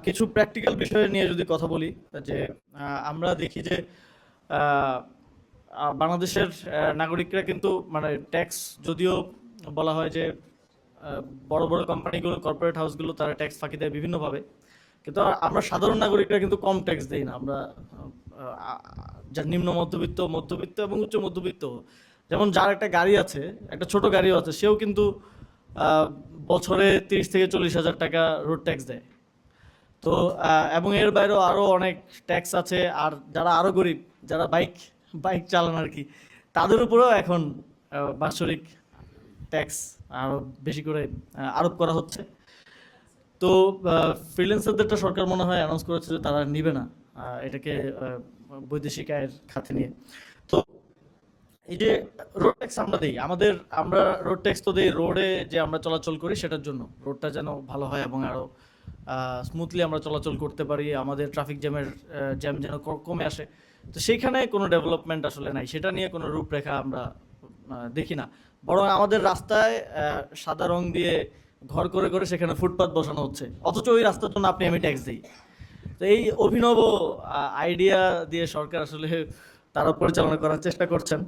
কিছু প্র্যাকটিক্যাল বিষয় নিয়ে যদি কথা বলি, যে আমরা দেখি যে আহ, বাংলাদেশের নাগরিকরা কিন্তু মানে ট্যাক্স, যদিও বলা হয় যে আহ, বড় বড় কোম্পানিগুলো, কর্পোরেট হাউসগুলো তারা ট্যাক্স ফাঁকি দেয় বিভিন্নভাবে, কিন্তু আমরা সাধারণ নাগরিকরা কিন্তু কম ট্যাক্স দেই না। আমরা যার নিম্ন মধ্যবিত্ত, মধ্যবিত্ত এবং উচ্চ মধ্যবিত্ত, যেমন যার একটা গাড়ি আছে, একটা ছোট গাড়িও আছে, সেও কিন্তু আহ, বছরে 30 থেকে 40 হাজার টাকা রোড ট্যাক্স দেয়। তো এবং এর বাইরেও আরো অনেক ট্যাক্স আছে। আর যারা আরো গরিব, যারা বাইক বাইক চালান আর কি, তাদের উপরেও এখন বাৎসরিক ট্যাক্স আরো বেশি করে আরোপ করা হচ্ছে। তো ফ্রিল্যান্সারদেরটা সরকার মনে হয় অ্যানাউন্স করেছে যে তারা নিবে না এটাকে বৈদেশিক আয়ের খাতে নিয়ে। তো এই যে রোড ট্যাক্স আমরা দিই, আমরা রোড ট্যাক্স তো দিই রোডে যে আমরা চলাচল করি সেটার জন্য, রোডটা যেন ভালো হয় এবং আরো স্মুথলি আমরা চলাচল করতে পারি, আমাদের ট্রাফিক জ্যামের জ্যাম যেন কমে আসে। তো সেইখানে কোনো ডেভেলপমেন্ট আসলে নাই, সেটা নিয়ে কোনো রূপরেখা আমরা দেখি না। বরং আমাদের রাস্তায় সাদা রং দিয়ে ঘর করে করে সেখানে ফুটপাত বসানো হচ্ছে, অথচ ওই রাস্তার জন্য আপনি আমি ট্যাক্স দিই। তো এই অভিনব আইডিয়া দিয়ে সরকার আসলে তারা পরিচালনা করার চেষ্টা করছেন।